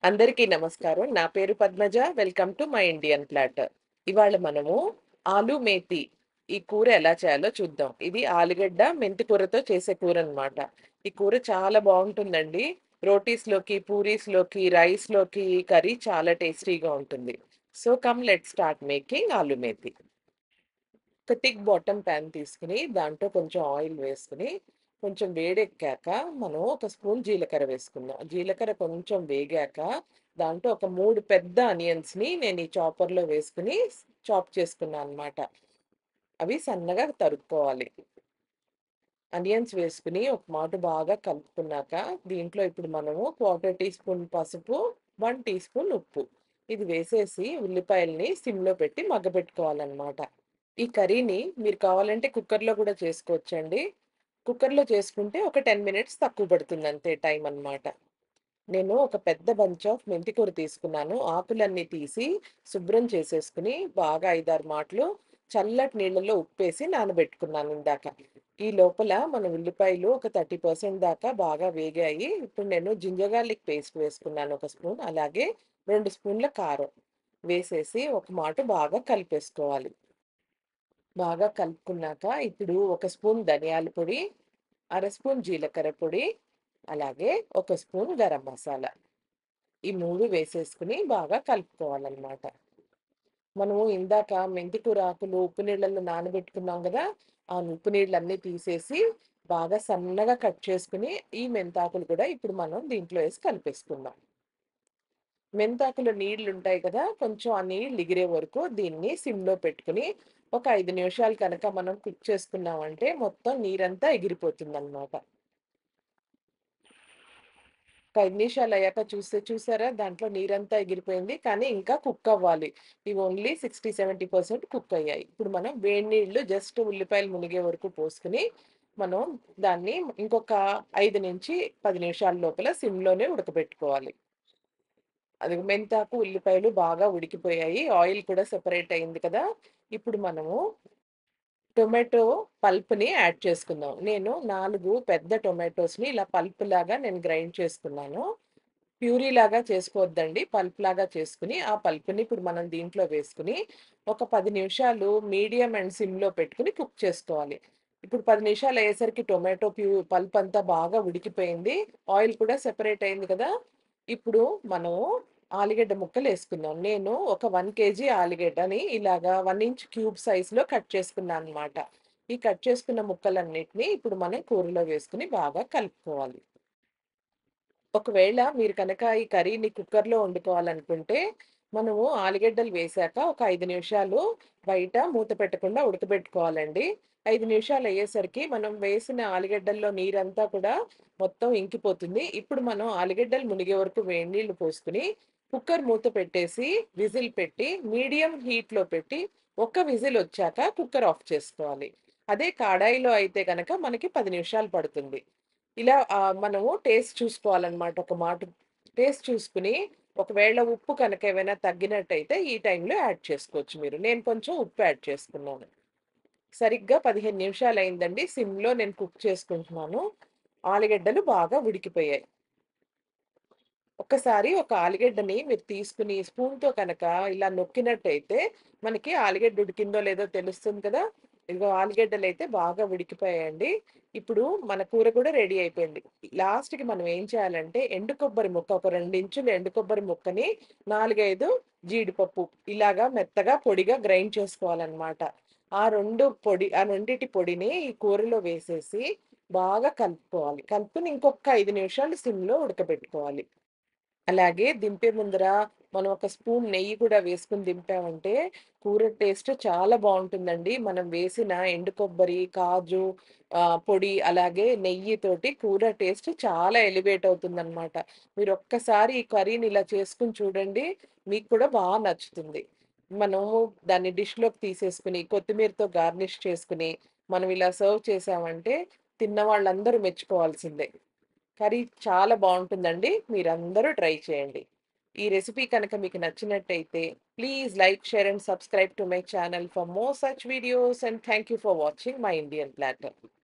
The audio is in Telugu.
అందరికీ నమస్కారం. నా పేరు Padmaja. Welcome to my Indian platter. ఇవాళ మనము ఆలు మేతి ఈ కూర ఎలా చేయాలో చూద్దాం. ఇది ఆలుగడ్డ, మెంతి కూరతో చేసే కూరనమాట. ఈ కూర చాలా బావుంటుందండి. రోటీస్‌లోకి, పూరీస్‌లోకి, రైస్‌లోకి ఈ కర్రీ చాలా టేస్టీగా ఉంటుంది. So, come let's start making ఆలు మేతి. ఒక థిక్ బాటమ్ పాన్ తీసుకొని, దాంట్లో కొంచెం ఆయిల్ వేసుకొని, కొంచెం వేడెక్కాక మనం ఒక స్పూన్ జీలకర్ర వేసుకుందాం. జీలకర్ర కొంచెం వేగాక, దాంట్లో ఒక 3 పెద్ద ఆనియన్స్‌ని నేను ఈ చాపర్‌లో వేసుకొని చాప్ చేసుకున్నాననమాట. అవి సన్నగా తరుక్కోవాలి. ఆనియన్స్ వేసుకొని ఒక మాట బాగా కలుపుకున్నాక, దీంట్లో ఇప్పుడు మనము 1/4 టీ స్పూన్ పసుపు, 1 టీ స్పూన్ ఉప్పు. ఇది వేసేసి ఉల్లిపాయల్ని సిమ్‌లో పెట్టి మగ్గబెట్టుకోవాలనమాట. ఈ కర్రీని మీరు కావాలంటే కుక్కర్‌లో గూడా చేసుకోవచ్చండి. కుక్కర్‌లో చేసుకుంటే ఒక 10 మినిట్స్ తక్కువ పడుతుంది అంతే టైం అన్నమాట. నేను ఒక పెద్ద బంచ్ ఆఫ్ మెంతి కూర తీసుకున్నాను. ఆకులన్నీ తీసి శుభ్రం చేసేసుకొని బాగా 5, 6 మాటలు చల్లటి నీళ్ళలో ఉప్పేసి నానబెట్టుకున్నాను ఇందాక. ఈ లోపల మన ఉల్లిపాయలు ఒక 30% దాకా బాగా వేగాయి. ఇప్పుడు నేను జింజర్ గార్లిక్ పేస్ట్ వేసుకున్నాను ఒక స్పూన్. అలాగే 2 స్పూన్ల కారం వేసేసి ఒక మాట బాగా కలిపేసుకోవాలి. బాగా కలుపుకున్నాక ఇప్పుడు ఒక స్పూన్ ధనియాల పొడి, అర స్పూన్ జీలకర్ర పొడి, అలాగే ఒక స్పూన్ గరం మసాలా. ఈ 3 వేసేసుకొని బాగా కలుపుకోవాలనమాట. మనము ఇందాక మెంతి కూర ఆకులు ఉప్పు నీళ్ళలో నానబెట్టుకున్నాం గదా! ఆ ఉప్పు నీళ్ళన్నీ తీసేసి బాగా సన్నగా కట్ చేసుకొని, ఈ మెంతాకులు కూడా ఇప్పుడు మనం దీంట్లో ఏసి కలిపేసుకుందాం. మెంతాకులో నీళ్లుంటాయి కదా! కొంచెం ఆ నీళ్లు ఎగిరే వరకు దీన్ని సిమ్‌లో పెట్టుకొని, ఒక 5 నిమిషాలు కనుక మనం కుక్ చేసుకున్నామంటే మొత్తం నీరంతా ఎగిరిపోతుందనమాట. ఒక 5 నిమిషాలయ్యాక చూసారా దాంట్లో నీరంతా ఎగిరిపోయింది. కానీ ఇంకా కుక్ అవ్వాలి. ఇవి ఓన్లీ 60, 70% కుక్ అయ్యాయి. ఇప్పుడు మనం వేడి నీళ్లు జస్ట్ ఉల్లిపాయలు మునిగే వరకు పోసుకొని, మనం దాన్ని ఇంకొక 5-10 నిమిషాల లోపల సిమ్‌లోనే ఉడకబెట్టుకోవాలి. అది మెంతాకు, ఉల్లిపాయలు బాగా ఉడికిపోయాయి. ఆయిల్ కూడా సెపరేట్ అయింది కదా! ఇప్పుడు మనము టొమాటో పల్ప్‌ని యాడ్ చేసుకుందాం. నేను 4 పెద్ద టొమాటోస్‌ని ఇలా పల్ప్‌లాగా నేను గ్రైండ్ చేసుకున్నాను. ప్యూరీలాగా చేసుకోవద్దండి. పల్ప్‌లాగా చేసుకొని, ఆ పల్ప్‌ని ఇప్పుడు మనం దీంట్లో వేసుకొని, ఒక 10 నిమిషాలు మీడియం అండ్ సిమ్‌లో పెట్టుకొని కుక్ చేసుకోవాలి. ఇప్పుడు 10 నిమిషాలు అయ్యేసరికి టొమాటో పల్ప్ అంతా బాగా ఉడికిపోయింది. ఆయిల్ కూడా సెపరేట్ అయింది కదా! ఇప్పుడు మనము ఆలుగడ్డ ముక్కలేసుకుందాం. నేను ఒక 1 కేజీ ఆలుగడ్డని ఇలాగా 1 ఇంచ్ క్యూబ్ సైజ్‌లో కట్ చేసుకున్నాననమాట. ఈ కట్ చేసుకున్న ముక్కలన్నిటిని ఇప్పుడు మనం కూరలో వేసుకొని బాగా కలుపుకోవాలి. ఒకవేళ మీరు కనుక ఈ కర్రీని కుక్కర్‌లో వండుకోవాలనుకుంటే, మనము ఆలుగడ్డలు వేశాక ఒక 5 నిమిషాలు బయట మూత పెట్టకుండా ఉడకబెట్టుకోవాలండి. 5 నిమిషాలు అయ్యేసరికి మనం వేసిన ఆలుగడ్డల్లో నీరంతా కూడా మొత్తం ఇంకిపోతుంది. ఇప్పుడు మనం ఆలుగడ్డలు మునిగే వరకు వేడి నీళ్లు పోసుకొని, కుక్కర్ మూత పెట్టేసి, విజిల్ పెట్టి, మీడియం హీట్‌లో పెట్టి, ఒక్క విజిల్ వచ్చాక కుక్కర్ ఆఫ్ చేసుకోవాలి. అదే కడాయిలో అయితే గనక మనకి 10 నిమిషాలు పడుతుంది. ఇలా మనము టేస్ట్ చూసుకోవాలనమాట ఒక మాట. టేస్ట్ చూసుకొని, ఒకవేళ ఉప్పు కనుక ఏమైనా తగ్గినట్టయితే ఈ టైంలో యాడ్ చేసుకోవచ్చు మీరు. నేను కొంచెం ఉప్పు యాడ్ చేసుకున్నాను. సరిగ్గా 15 నిమిషాలయిందండి. సిమ్‌లో నేను కుక్ చేసుకుంటున్నాను. ఆలుగడ్డలు బాగా ఉడికిపోయాయి. ఒక్కసారి ఒక ఆలుగడ్డని మీరు తీసుకొని స్పూన్‌తో కనుక ఇలా నొక్కినట్టయితే మనకి ఆలుగడ్డ ఉడికిందో లేదో తెలుస్తుంది కదా! ఇదిగో ఆలుగడ్డలైతే బాగా ఉడికిపోయాయండి. ఇప్పుడు మన కూర కూడా రెడీ అయిపోయింది. లాస్ట్‌కి మనం ఏం చేయాలంటే ఎండు కొబ్బరి ముక్క ఒక 2 ఇంచులు ఎండు కొబ్బరి ముక్కని 4, 5 జీడిపప్పు ఇలాగా మెత్తగా పొడిగా గ్రైండ్ చేసుకోవాలనమాట. ఆ రెండిటి పొడిని ఈ కూరలో వేసేసి బాగా కలుపుకోవాలి. కలుపుకొని ఇంకొక 5 నిమిషాలు సిమ్‌లో ఉడకబెట్టుకోవాలి. అలాగే దింపే ముందర మనం ఒక స్పూన్ నెయ్యి కూడా వేసుకొని దింపామంటే కూర టేస్ట్ చాలా బావుంటుందండి. మనం వేసిన ఎండు కొబ్బరి, కాజు పొడి అలాగే నెయ్యితోటి కూర టేస్ట్ చాలా ఎలివేట్ అవుతుందనమాట. మీరొక్కసారి ఈ కర్రీని ఇలా చేసుకొని చూడండి. మీకు కూడా నచ్చుతుంది. మనము దాన్ని డిష్‌లోకి తీసేసుకొని కొత్తిమీరతో గార్నిష్ చేసుకొని, మనం ఇలా సర్వ్ చేసామంటే తిన్న వాళ్ళందరూ మెచ్చుకోవాల్సిందే. కర్రీ చాలా బావుంటుందండి. మీరందరూ ట్రై చేయండి. ఈ రెసిపీ కనుక మీకు నచ్చినట్టయితే please like, share and subscribe to my channel for more such videos and thank you for watching my Indian platter.